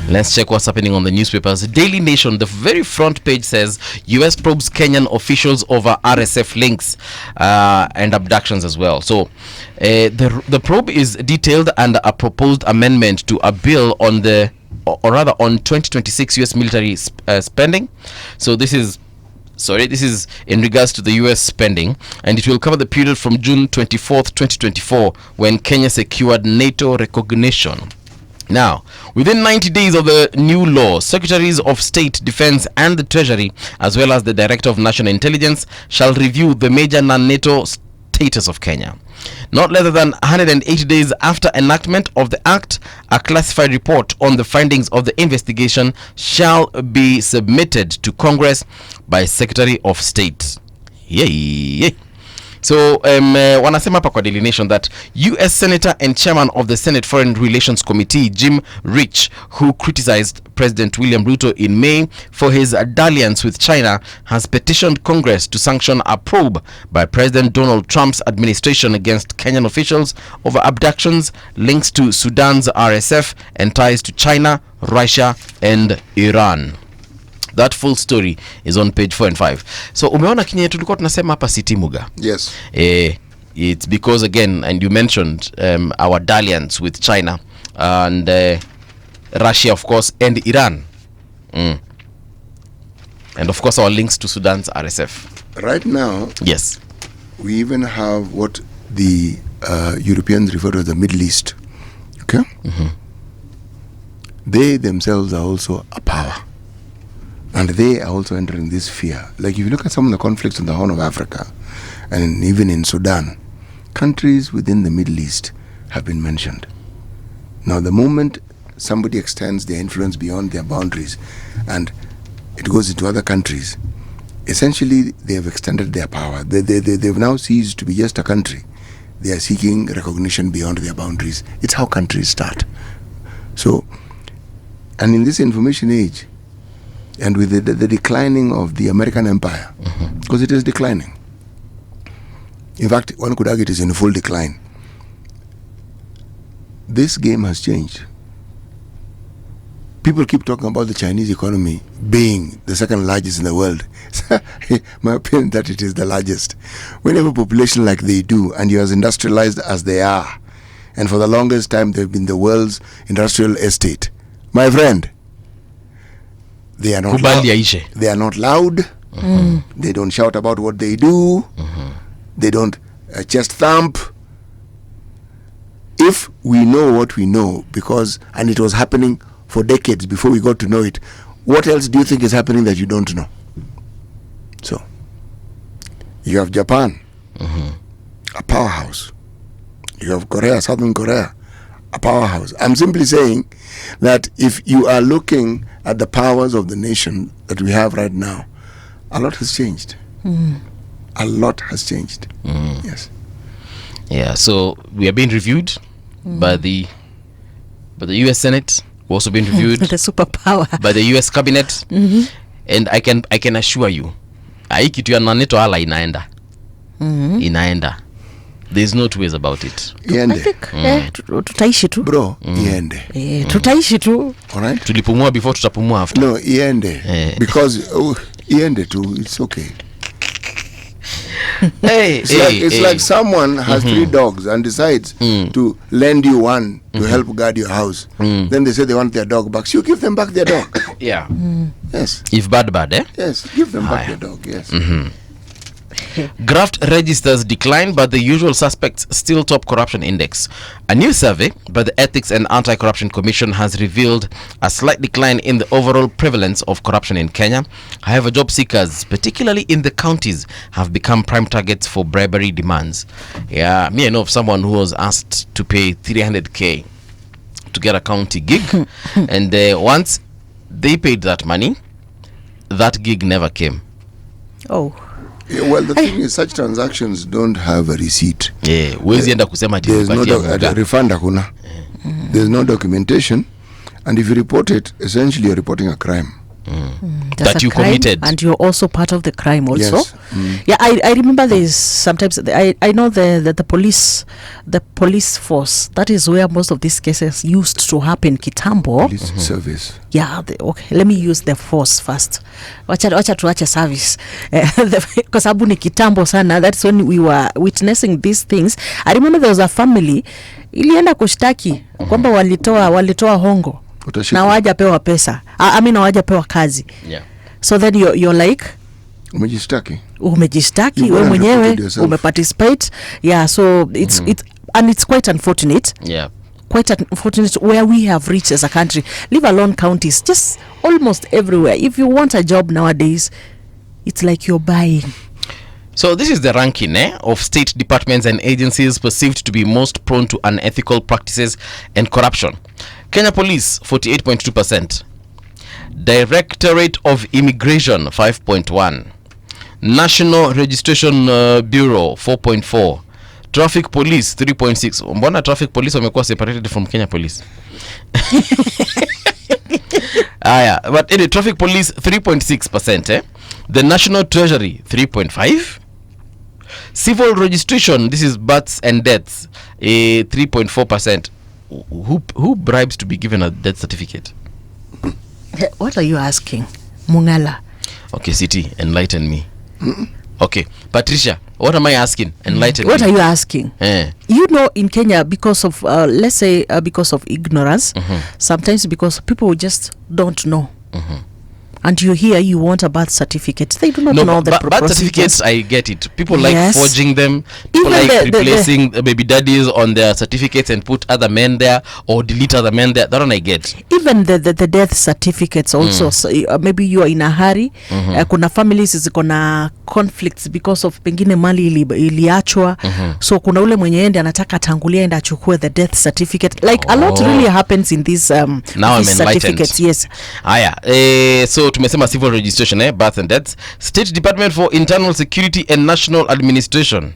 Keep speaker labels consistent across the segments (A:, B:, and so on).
A: Let's check what's happening on the newspapers. Daily Nation, the very front page says US probes Kenyan officials over RSF links and abductions as well. So the probe is detailed under a proposed amendment to a bill on on 2026 US military spending. So this is in regards to the US spending, and it will cover the period from June 24th, 2024, when Kenya secured NATO recognition. Now, within 90 days of the new law, Secretaries of State, Defense and the Treasury, as well as the Director of National Intelligence, shall review the major non-NATO status of Kenya. Not less than 180 days after enactment of the Act, a classified report on the findings of the investigation shall be submitted to Congress by Secretary of State. Yay! So wanasema hapa kwa Daily Nation that US Senator and Chairman of the Senate Foreign Relations Committee, Jim Rich, who criticized President William Ruto in May for his dalliance with China, has petitioned Congress to sanction a probe by President Donald Trump's administration against Kenyan officials over abductions, links to Sudan's RSF, and ties to China, Russia, and Iran. That full story is on page 4 and 5. So umeona kinye tulikuwa tunasema hapa City Muga.
B: Yes.
A: It's because again, and you mentioned our dalliance with China and Russia, of course, and Iran. And of course our links to Sudan's RSF.
B: Right now,
A: yes,
B: we even have what the Europeans refer to as the Middle East. Okay? They themselves are also a power. And they are also entering this sphere. Like if you look at some of the conflicts in the Horn of Africa and even in Sudan, countries within the Middle East have been mentioned. Now the moment somebody extends their influence beyond their boundaries and it goes into other countries, essentially they have extended their power. They've now ceased to be just a country. They are seeking recognition beyond their boundaries. It's how countries start. So, and in this information age, and with the declining of the American empire, because it is declining. In fact, one could argue it is in full decline. This game has changed. People keep talking about the Chinese economy being the second largest in the world. My opinion that it is the largest. When you have a population like they do, and you're as industrialized as they are, and for the longest time they've been the world's industrial estate, my friend, they are not loud. They are not loud. They don't shout about what they do. They don't chest thump. If we know what we know, and it was happening for decades before we got to know it, what else do you think is happening that you don't know? So, you have Japan, a powerhouse. You have Korea, Southern Korea, a powerhouse. I'm simply saying that if you are looking at the powers of the nation that we have right now, a lot has changed. A lot has changed. Yes.
A: Yeah, so we are being reviewed by the US Senate. We're also being reviewed
C: the superpower
A: by the US cabinet. And I can assure you, kitu ya NATO hala inaenda. Inaenda. There's no two ways about it.
C: I think tutaishi tu
B: bro. Iende.
C: Tutaishi tu.
B: All right.
A: Tulipumua before, tutapumua after.
B: No, iende. Because iende too, it's okay. It's like someone has 3 dogs and decides to lend you one to help guard your house. Then they say they want their dog back. So you give them back their dog.
A: Yeah.
B: Yes.
A: If bad, eh?
B: Yes, give them back their dog. Yes.
A: Graft registers decline, but the usual suspects still top corruption index. A new survey by the Ethics and Anti-Corruption Commission has revealed a slight decline in the overall prevalence of corruption in Kenya. However, job seekers, particularly in the counties, have become prime targets for bribery demands. Yeah, me I know of someone who was asked to pay 300k to get a county gig, and once they paid that money, that gig never came.
C: Oh.
B: Yeah, well, the thing is, such transactions don't have a receipt.
A: Yeah, wezi enda kusema
B: there's no refund hakuna. There's no documentation, and if you report it, essentially you're reporting a crime.
C: That's
A: that
C: a
A: you
C: crime,
A: committed.
C: and you're also part of the crime also.
B: Yes.
C: Yeah, I remember there's sometimes I know the police force, that is where most of these cases used to happen kitambo.
B: Police service.
C: Yeah, okay, let me use the force first. Wacha tuache service. Kwa sababu ni kitambo sana, that's when we were witnessing these things. I remember there was a family ilienda kushtaki kwamba walitoa hongo na hawajapewa pesa. I mean hawajapewa kazi.
A: Yeah.
C: So then you're like umejistaki wewe mwenyewe umeparticipate. Yeah, so it's it's quite unfortunate.
A: Yeah.
C: Quite unfortunate where we have reached as a country, leave alone counties, just almost everywhere. If you want a job nowadays, it's like you're buying.
A: So this is the ranking of state departments and agencies perceived to be most prone to unethical practices and corruption. Kenya Police 48.2%, Directorate of Immigration 5.1, National Registration Bureau 4.4, Traffic Police 3.6. Mbona Traffic Police wamekuwa separated from Kenya Police? But anyway, Traffic Police 3.6%, the National Treasury 3.5, Civil Registration, this is births and deaths, 3.4%. Who bribes to be given a death certificate?
C: What are you asking, Mungala?
A: Okay, City, enlighten me. Okay, Patricia, what am I asking? Enlighten me.
C: What are you asking? You know, in Kenya, because of let's say because of ignorance, sometimes because people just don't know. And you want a birth certificate. They do not know the
A: birth certificates. I get it. People
C: Yes.
A: like forging them. People
C: Even
A: like replacing baby daddies on their certificates and put other men there or delete other men there. That one I get.
C: Even the death certificates also. So, maybe you are in a hurry. Kuna families ziko na conflicts because of pengine mali iliachwa. So kuna ule mwenye ende anataka tangulia enda achukue the death certificate. Like a lot really happens in these
A: now
C: these
A: I'm enlightened.
C: certificates. Yes.
A: So tumesema civil registration, birth and deaths. State Department for Internal Security and National Administration.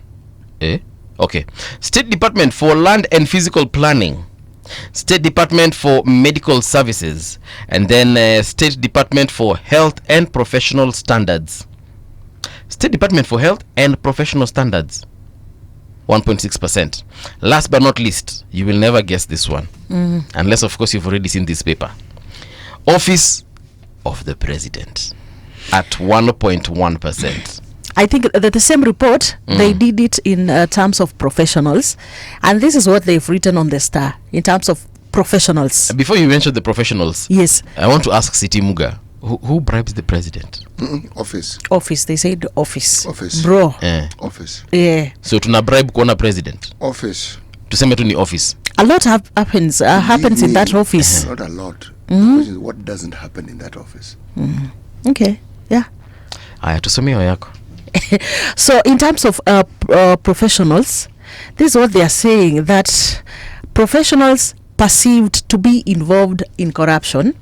A: Okay. State Department for Land and Physical Planning. State Department for Medical Services. And then State Department for Health and Professional Standards. State Department for Health and Professional Standards, 1.6%. Last but not least, you will never guess this one, unless of course you've already seen this paper. Office of the President at 1.1%.
C: I think that the same report, they did it in terms of professionals, and this is what they've written on the Star in terms of professionals.
A: Before you mention the professionals,
C: Yes.
A: I want to ask Siti Muga, who bribes the president?
B: Office.
C: They said office.
B: Bro.
C: Office. Yeah.
A: So tuna bribe kuona president.
B: Office.
A: Tuseme tu ni office.
C: A lot happens in that office.
B: Not a lot. What doesn't happen in that office?
C: Okay. Yeah.
A: Aya, tusomeo yako.
C: So in terms of professionals, this is what they are saying, that professionals perceived to be involved in corruption,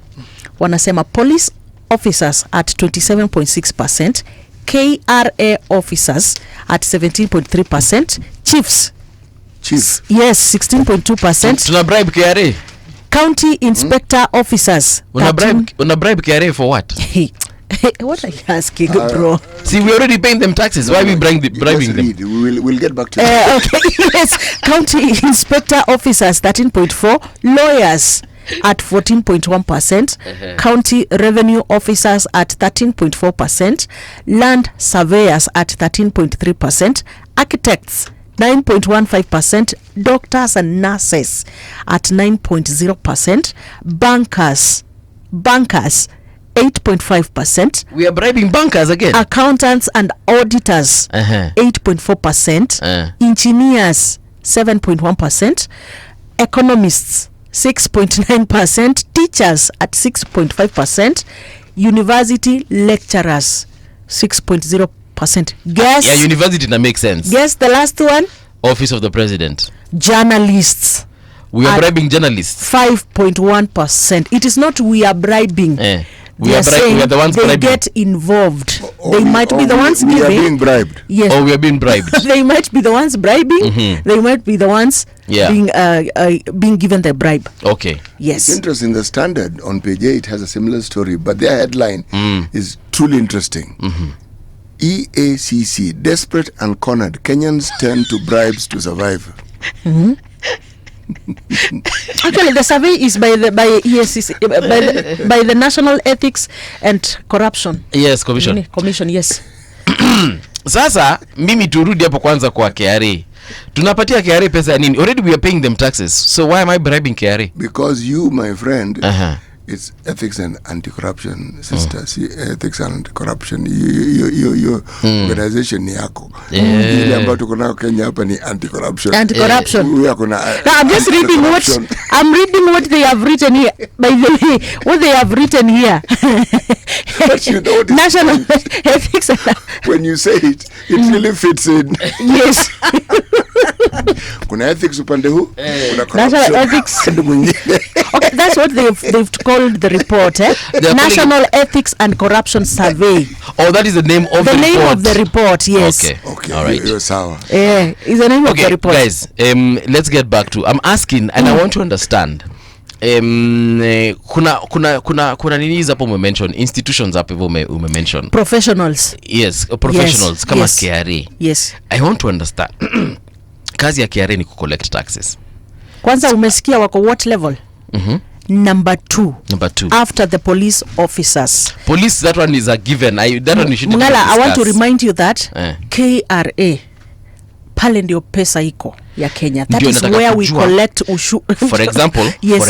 C: wanasema police officers at 27.6%, KRA officers at 17.3%, chiefs, yes, 16.2%.
A: Tuna bribe KRA.
C: County inspector officers.
A: Una bribe KRA for what?
C: What are you asking, bro?
A: See, we already paying them taxes. Why are we bribing them?
B: We'll get back to that.
C: Okay, yes. County inspector officers 13.4%, lawyers at 14.1%, county revenue officers at 13.4%, land surveyors at 13.3%, architects 9.15%, doctors and nurses at 9.0%, bankers 8.5%.
A: We are bribing bankers again.
C: Accountants and auditors 8.4%, engineers 7.1%, economists 6.9%, teachers at 6.5%, university lecturers 6.0%. Guess?
A: Yeah, university that makes sense.
C: Guess the last one?
A: Office of the President.
C: Journalists.
A: We are bribing journalists.
C: 5.1%. It is not we are bribing. they are saying
A: we are the ones
C: they
A: bribing.
C: get involved.
B: Or
C: They
B: we-
C: might
B: or
C: be the
B: we-
C: ones
B: we are
C: giving.
B: being bribed.
C: Yes.
A: Or we are being bribed.
C: They might be the ones bribing. They might be the ones
A: Yeah.
C: being given the bribe.
A: Okay.
B: It's
C: Yes.
B: interesting. The Standard on page 8 has a similar story, but their headline is truly interesting. EACC, desperate and cornered, Kenyans turn to bribes to survive.
C: Actually, the survey is by EACC, by the National Ethics and Corruption
A: Yes, commission.
C: Commission. Yes.
A: Sasa mimi turudi hapo kwanza kwa KRA. Tunapatia KRA pesa ya nini? Already we are paying them taxes. So why am I bribing KRA?
B: Because you, my friend,
A: Uh-huh.
B: it's ethics and anti-corruption, sister. See, ethics and anti-corruption. Your organization ni yako. Ile ambayo tuko nayo Kenya hapa ni anti-corruption.
C: Anti-corruption.
B: Huyu ako na
C: Now, I'm just reading what they have written here. By the way, what they have written here.
B: But you know what is
C: National Ethics.
B: when you say it, it really fits in.
C: Yes.
B: Kuna ethics upande huu, kuna
C: National
B: corruption
C: ethics.
B: upande mwingine.
C: Okay, that's what they've called the report.
A: They're
C: National Ethics and Corruption Survey.
A: Oh, that is the name of
C: The
A: the
C: name
A: report.
C: of the report. Yes.
A: Okay.
B: Okay,
A: All right.
B: you're sour.
C: Yeah, is the name of the
A: Okay,
C: report.
A: guys, let's get back to I'm asking and I want to understand. Kuna nini hapo umemention institutions hapo umemention.
C: Professionals.
A: Yes, professionals
C: Yes,
A: kama
C: yes.
A: KRA.
C: Yes.
A: I want to understand. Kazi ya KRA ni collect taxes.
C: Kwanza umesikia wako what level? Number 2.
A: Number 2.
C: After the police officers.
A: Police, that one is a given. That one you should
C: Mngala, I want to remind you that
A: Eh.
C: KRA pale ndio pesa iko ya Kenya. That
A: Ndio
C: is
A: nataka
C: where we
A: kujua.
C: collect ushu.
A: For example,
C: Yes.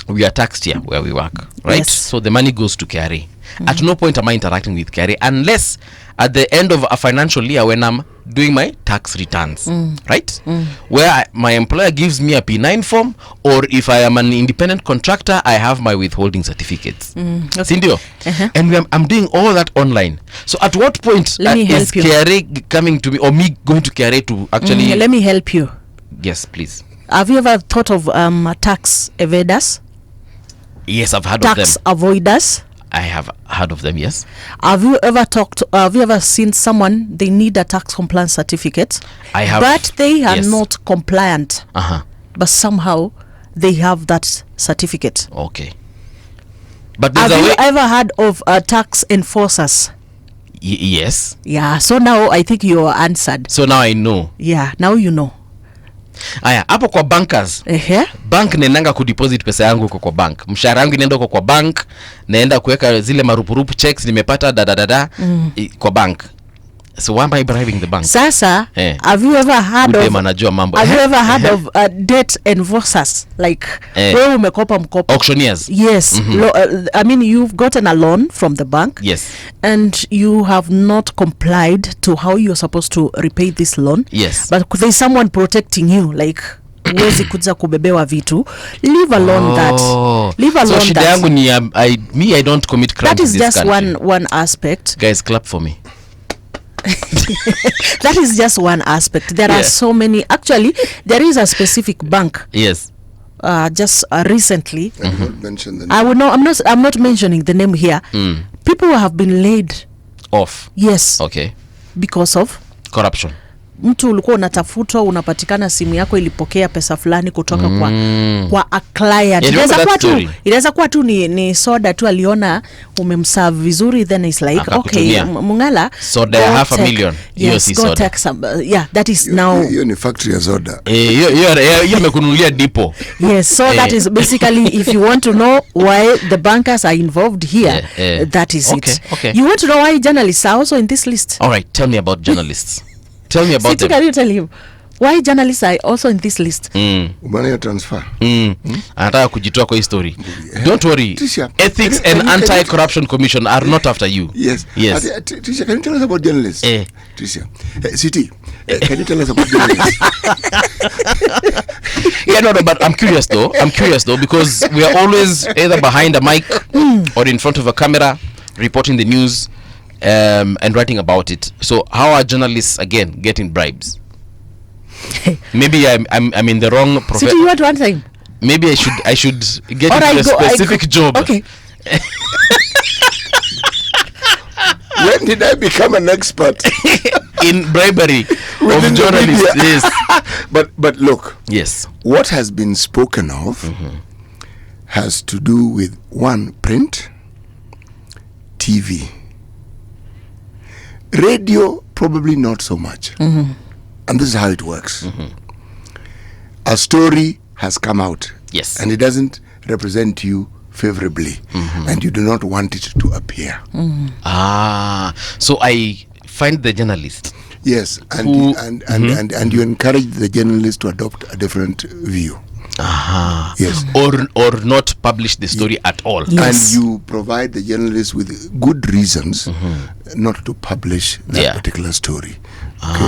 A: we are taxed here where we work, right?
C: Yes.
A: So the money goes to KRA. At no point am I interacting with KRA unless at the end of a financial year when I'm doing my tax returns, right? Where my employer gives me a P9 form, or if I am an independent contractor, I have my withholding certificates.
C: Okay.
A: Sindio? And I'm doing all that online. So at what point
C: Let me
A: is
C: help you.
A: KRA coming to me, or me going to KRA to actually...
C: Let me help you.
A: Yes, please.
C: Have you ever thought of tax evaders?
A: Yes, I've heard of them.
C: Tax avoiders?
A: I have heard of them, yes.
C: Have you ever seen someone, they need a tax compliance certificate,
A: I have.
C: but they are
A: Yes.
C: not compliant,
A: Uh-huh.
C: but somehow they have that certificate?
A: Okay. But there's
C: Have
A: a
C: you
A: way...
C: ever heard of tax enforcers?
A: Yes.
C: Yeah, so now I think you are answered.
A: So now I know.
C: Yeah, now you know.
A: Aya, hapo kwa bankers. Bank nenanga kudeposit pesa yangu kwa bank. Mshahara wangu inaenda kwa bank, naenda kuweka zile marupurupu checks nimepata kwa bank. So why am I bribing the bank?
C: Sasa,
A: Eh.
C: have you ever heard
A: Ude
C: of
A: manajua mambo.
C: have you ever heard of debt enforcers? Like wewe umekopa mkopo.
A: Auctioneers.
C: Yes. I mean, you've gotten a loan from the bank.
A: Yes.
C: And you have not complied to how you're supposed to repay this loan.
A: Yes.
C: But there's someone protecting you, like huwezi kuja kubebewa vitu. Leave alone that. Leave alone
A: so shida
C: that.
A: yangu ni I don't commit crimes.
C: That is
A: in this
C: just
A: country.
C: one aspect.
A: Guys, clap for me.
C: That is just one aspect. There are so many. Actually, there is a specific bank.
A: Yes.
C: Just recently.
B: Don't mention the name.
C: I would know. I'm not mentioning the name here. People have been laid
A: Off.
C: Yes.
A: Okay.
C: Because of
A: Corruption.
C: mtu ulikuwa unatafutwa, unapatikana simu yako ilipokea pesa fulani kutoka kwa a client. Inaweza kuwa tu ni soda tu aliona umemserve vizuri, then it's like okay, Mungala
A: soda ya $500,000.
C: Yes,
A: si
C: go
A: soda.
C: take some. Yeah, that is now.
B: Hiyo ni factory ya soda.
A: Hiyo amekununulia dipo.
C: Yes, so that is basically if you want to know why the bankers are involved here, that is it.
A: Okay.
C: You want to know why journalists are also in this list?
A: All right, tell me about journalists. Tell me about them.
C: Can you tell him why journalists are also in this list?
B: Umeona hiyo transfer?
A: Anataka kujitoa kwa hii story. Don't worry.
B: Tisha,
A: Ethics and Anti-Corruption Commission are not after you.
B: Yes.
A: Yes.
B: Tisha, can you tell us about journalists? Tisha. City, can you tell us about journalists?
A: Yeah, no, but I'm curious though because we are always either behind a mic or in front of a camera reporting the news and writing about it. So how are journalists again getting bribes? Maybe I'm in the wrong profession.
C: City, you want to answer him?
A: Maybe I should get into a specific job.
C: Okay.
B: When did I become an expert
A: in bribery
B: within
A: of
B: the
A: journalists?
B: media?
A: Yes.
B: But look,
A: Yes.
B: what has been spoken of has to do with one, print, TV, radio, probably not so much. And this is how it works. A story has come out,
A: Yes.
B: and it doesn't represent you favorably, and you do not want it to appear.
A: So I find the journalist.
B: Yes, and
A: Who-
B: and you encourage the journalist to adopt a different view. Yes.
A: Or not publish the story at all.
C: Yes.
B: And you provide the journalist with good reasons not to publish that
A: Yeah.
B: particular story. Okay?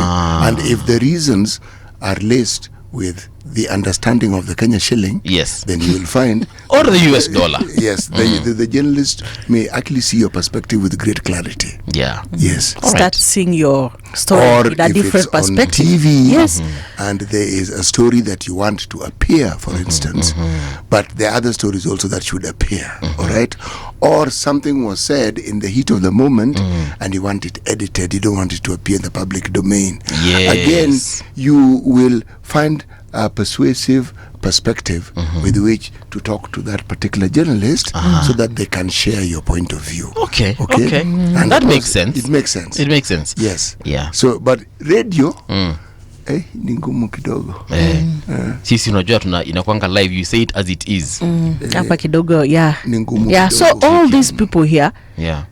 B: And if the reasons are laced with the understanding of the Kenya shilling,
A: Yes.
B: then you will find
A: Or the US dollar.
B: yes, the journalist may actually see your perspective with great clarity.
A: Yeah.
B: Yes.
A: All
C: Start
A: right.
C: seeing your story
B: Or
C: in a
B: if
C: different
B: it's on
C: perspective.
B: TV,
C: Yes.
B: and there is a story that you want to appear, for instance, but there are other stories also that should appear, all right? Or something was said in the heat of the moment, and you want it edited, you don't want it to appear in the public domain.
A: Yes.
B: Again, you will find a persuasive perspective with which to talk to that particular journalist so that they can share your point of view.
A: Okay.
B: Okay.
A: Okay.
B: And
A: That
B: of
A: makes
B: course,
A: sense.
B: It makes sense.
A: It makes sense.
B: Yes.
A: Yeah.
B: So but radio ni ngumu kidogo.
A: Sisi unajua inakwanga live, you say it as it is.
C: Hapa kidogo, yeah.
B: Ni ngumu
C: Yeah, so
B: kidogo.
C: all these people here,
A: Yeah.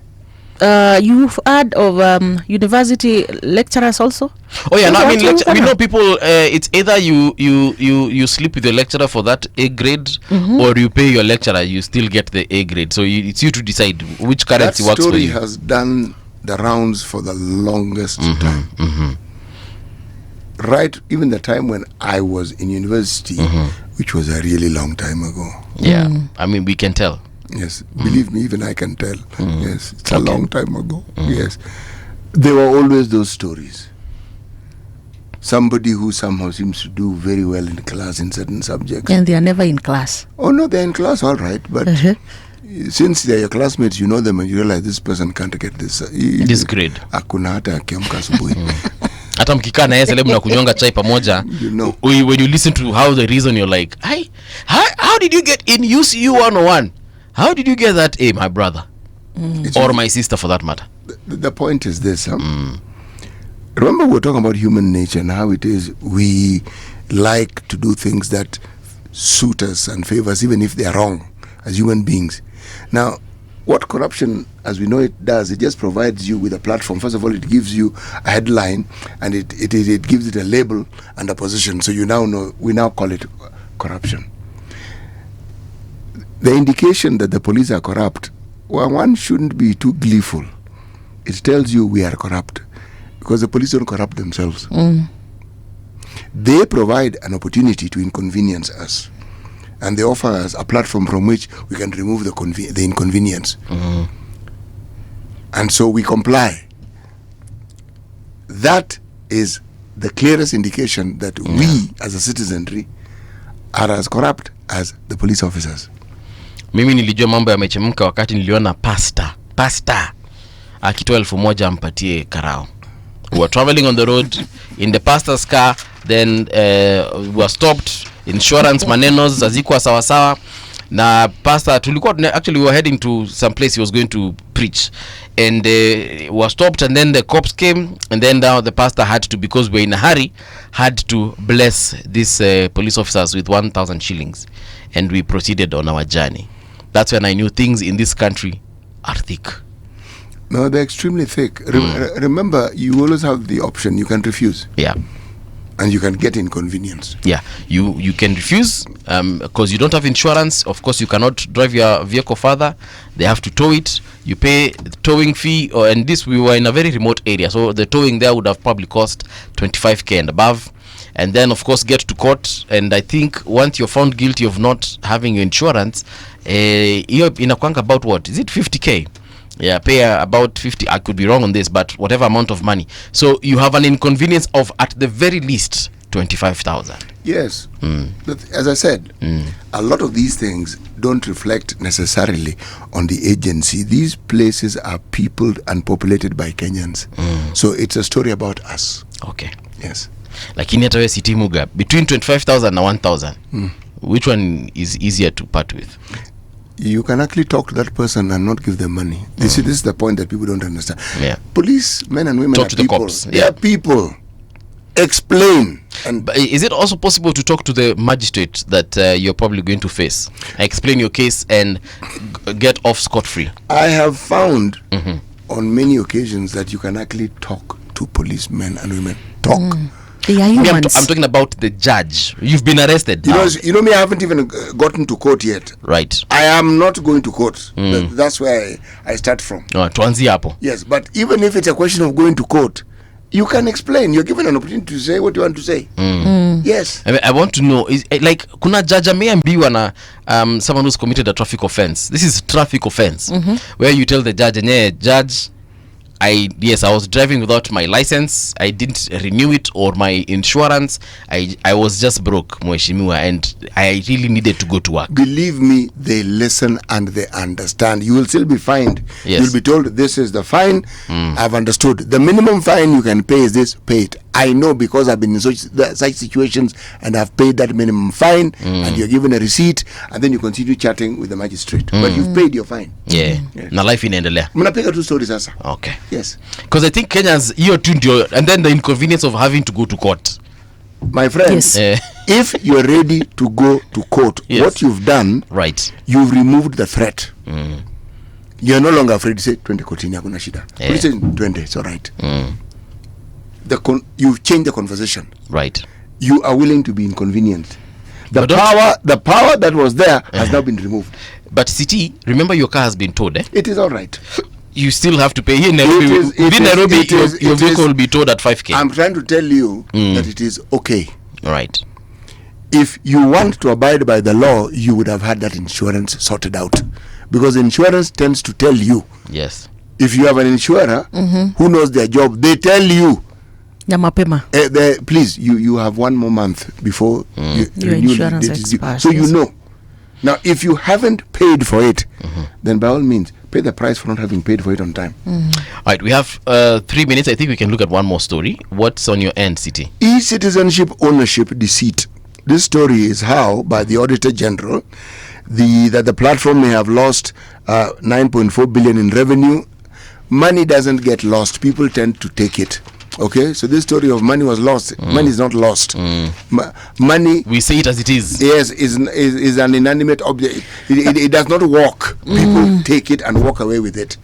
C: you've heard of university lecturers also?
A: Oh yeah, no, I mean,
C: What you
A: we know people. It's either you sleep with your lecturer for that A grade, or you pay your lecturer, you still get the A grade. So it's you to decide which
B: That
A: currency works for
B: story
A: you.
B: has done the rounds for the longest time. Right, even the time when I was in university, which was a really long time ago.
A: Yeah, I mean, we can tell.
B: Yes, believe me, even I can tell. Yes, it's a long time ago. Yes, there were always those stories. Somebody who somehow seems to do very well in class in certain subjects.
C: And they are never in class.
B: Oh no, they're in class, all right, but since they're your classmates, you know them, and you realize this person can't get this.
A: This grade.
B: Hakuna hata akiamka asubuhi.
A: Hata mkikaa na yeye selebu na kunyonga chai pamoja,
B: You know.
A: when you listen to how they reason, you're like, hey, how did you get in UCU 101? How did you get that A, my brother? Or my sister, for that matter?
B: The point is this. Remember, we're talking about human nature and how it is we like to do things that suit us and favor us, even if they are wrong, as human beings. Now, what corruption, as we know it does, it just provides you with a platform. First of all, it gives you a headline, and it gives it a label and a position. So you now know, we now call it corruption. The indication that the police are corrupt, well, one shouldn't be too gleeful. It tells you we are corrupt, because the police don't corrupt themselves. They provide an opportunity to inconvenience us, and they offer us a platform from which we can remove the inconvenience. And so we comply. That is the clearest indication that we as a citizenry are as corrupt as the police officers.
A: Mimi nilijua mambo yamechemka wakati niliona pasta akitoa 1,000 ampatie karao. We were traveling on the road in the pastor's car, then we were stopped, insurance manenos hazikuwa sawa sawa, na pastor tulikuwa actually we were heading to some place he was going to preach, and we were stopped, and then the cops came, and then now the pastor had to, because we were in a hurry, had to bless these police officers with 1,000 shillings, and we proceeded on our journey. That's when I knew things in this country are thick.
B: No, they're extremely thick. Remember, you always have the option. You can refuse.
A: Yeah.
B: And you can get inconvenienced.
A: Yeah, you can refuse because you don't have insurance. Of course, you cannot drive your vehicle further. They have to tow it. You pay the towing fee, and we were in a very remote area, so the towing there would have probably cost 25k and above. And then, of course, get to court. And I think once you're found guilty of not having your insurance, inakwanga about what? Is it 50k? Yeah, pay about 50. I could be wrong on this, but whatever amount of money. So you have an inconvenience of, at the very least, 25,000.
B: Yes. But as I said, a lot of these things don't reflect necessarily on the agency. These places are peopled and populated by Kenyans. So it's a story about us.
A: Okay.
B: Yes.
A: Lakini hata we City Muga, between 25,000 na 1,000, which one is easier to part with?
B: You can actually talk to that person and not give them money. This is the point that people don't understand.
A: Yeah.
B: Police, men and women,
A: Talk
B: are
A: to the
B: people.
A: cops.
B: They
A: Yeah.
B: are people. Explain. And
A: But is it also possible to talk to the magistrate that you're probably going to face? Explain your case and get off scot-free.
B: I have found on many occasions that you can actually talk to policemen and women. Talk.
C: They are
A: Me,
C: humans.
A: I'm talking about the judge. You've been arrested now.
B: You know me, I haven't even gotten to court yet.
A: Right.
B: I am not going to court. That's where I start from.
A: Tuanzie hapo.
B: Yes, but even if it's a question of going to court, you can explain. You're given an opportunity to say what you want to say. Yes.
A: I mean, I want to know, is like kuna judge ameambiwa na someone who's committed a traffic offense. This is traffic offense, where you tell the judge, judge, I was driving without my license, I didn't renew it, or my insurance, I was just broke, mheshimiwa, and I really needed to go to work.
B: Believe me, they listen and they understand. You will still be fined.
A: Yes.
B: You'll be told, this is the fine. I've understood. The minimum fine you can pay is this, pay it. I know because I've been in such situations and I've paid that minimum fine, and you're given a receipt, and then you continue chatting with the magistrate. But you've paid your fine.
A: Yeah.
B: Yes.
A: Na life inaendelea.
B: Mnapiga two stories sasa.
A: Okay.
B: Yes.
A: Because I think Kenyans, hiyo tu ndio, and then the inconvenience of having to go to court.
B: My friends,
C: Yes.
B: if you're ready to go to court,
A: Yes.
B: what you've done,
A: Right.
B: you've removed the threat. You're no longer afraid to say 20 kotini hakuna shida.
A: Yeah.
B: Police say 20, it's all right. You've changed the conversation.
A: Right.
B: You are willing to be inconvenienced. The
A: But don't-
B: power that was there has now been removed.
A: But City, remember your car has been towed, eh?
B: It is all right.
A: You still have to pay. Here in Nairobi,
B: It
A: within
B: is-
A: Nairobi,
B: it is-
A: your
B: it
A: vehicle
B: is-
A: will be towed at 5K.
B: I'm trying to tell you that it is okay.
A: Right.
B: If you want to abide by the law, you would have had that insurance sorted out. Because insurance tends to tell you.
A: Yes.
B: If you have an insurer who knows their job, they tell you,
C: Ya mapema.
B: please, you have 1 more month before
C: Your
B: renewal
C: insurance
B: date is due.
C: expires,
B: So you
C: yes.
B: know. Now, if you haven't paid for it, then by all means, pay the price for not having paid for it on time.
A: All right. We have 3 minutes. I think we can look at one more story. What's on your end, City?
B: E-citizenship ownership deceit. This story is how, by the Auditor General, that the platform may have lost 9.4 billion in revenue. Money doesn't get lost. People tend to take it. Okay, so this story of money was lost. Money is not lost. Money,
A: We say it as it is.
B: yes, is an inanimate object. It does not walk. People take it and walk away with it.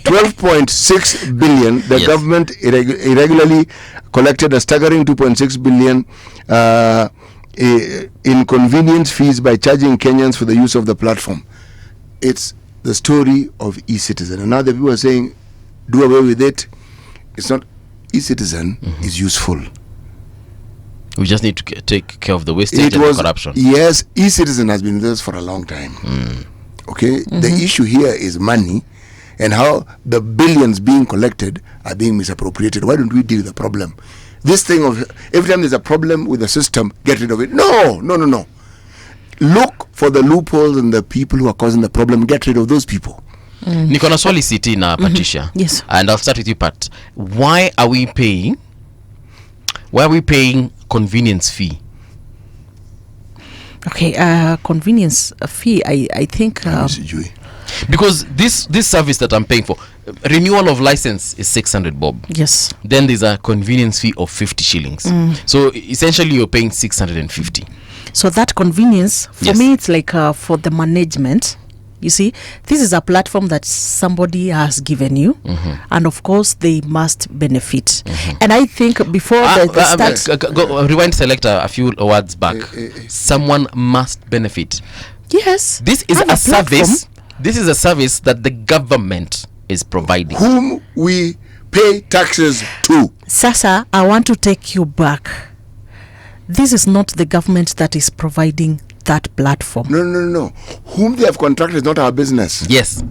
B: 12.6 billion. The
A: Yes.
B: government irregularly collected a staggering 2.6 billion in convenience fees by charging Kenyans for the use of the platform. It's the story of e-citizen, and now the people are saying, do away with it. It's not. E-citizen is useful.
A: We just need to take care of the wastage and the corruption.
B: Yes, e-citizen has been with us for a long time. Okay, the issue here is money and how the billions being collected are being misappropriated. Why don't we deal with the problem? This thing of every time there's a problem with the system, get rid of it. No. Look for the loopholes and the people who are causing the problem. Get rid of those people.
A: Niko na swali City na Patricia.
C: Yes.
A: And I'll start with you, Pat. Why are we paying convenience fee?
C: Okay, convenience fee, I think
A: Because this service that I'm paying for, renewal of license is 600 bob.
C: yes.
A: Then there's a convenience fee of 50 shillings. So essentially you're paying 650.
C: So that convenience for
A: Yes.
C: me, it's like for the management. You see, this is a platform that somebody has given you, and of course they must benefit. And I think before the start,
A: Rewind selector a few words back. Someone must benefit.
C: yes,
A: This is
C: have
A: a
C: platform.
A: service. This is a service that the government is providing.
B: whom we pay taxes to.
C: Sasa, I want to take you back. This is not the government that is providing that platform.
B: No. Whom they have contracted is not our business.
A: Yes.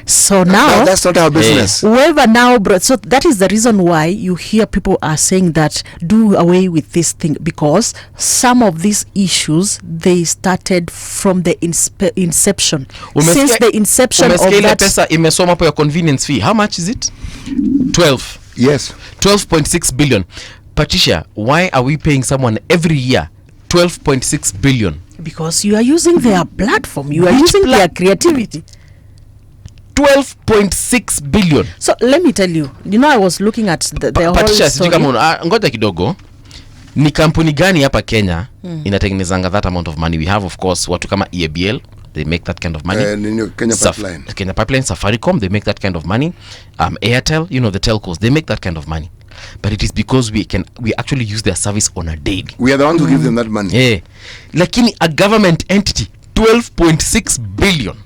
C: So now
B: No, that's not our business.
C: whoever now brought, so that is the reason why you hear people are saying that do away with this thing, because some of these issues they started from the inception. Since the inception of
A: umesikia ile
C: that
A: pesa imesoma hapo ya convenience fee, how much is it? 12.6 billion. Patricia, why are we paying someone every year 12.6 billion?
C: because you are using their platform, you are
A: Which
C: using their creativity.
A: 12.6 billion.
C: So let me tell you, I was looking at the whole
A: Patricia, sijui
C: story.
A: kama ngoja kidogo, ni kampuni gani hapa Kenya inatengenezanga that amount of money? We have of course watu kama EABL, they make that kind of money.
B: Kenya Pipeline.
A: Kenya Pipeline, Safaricom, they make that kind of money. Airtel, the telcos, they make that kind of money. But it is because we actually use their service on a daily.
B: We are the ones who give them that money.
A: Yeah. Lakini a government entity 12.6 billion.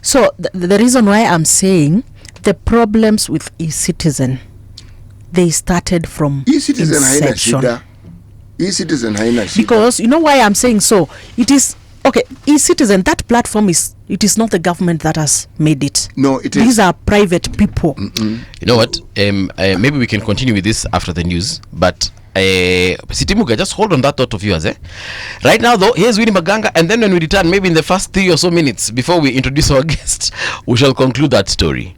C: So the reason why I'm saying the problems with e-citizen, they started from
B: E-citizen haina
C: inception.
B: shida. E-citizen haina shida.
C: Because why I'm saying so, it is okay, e-citizen, that platform it is not the government that has made it.
B: No, it is.
C: These are private people.
A: You know what? Maybe we can continue with this after the news, but Sitimuga, just hold on that thought of yours. Right now, though, here's Winnie Maganga, and then when we return, maybe in the first 3 or so minutes before we introduce our guest, we shall conclude that story.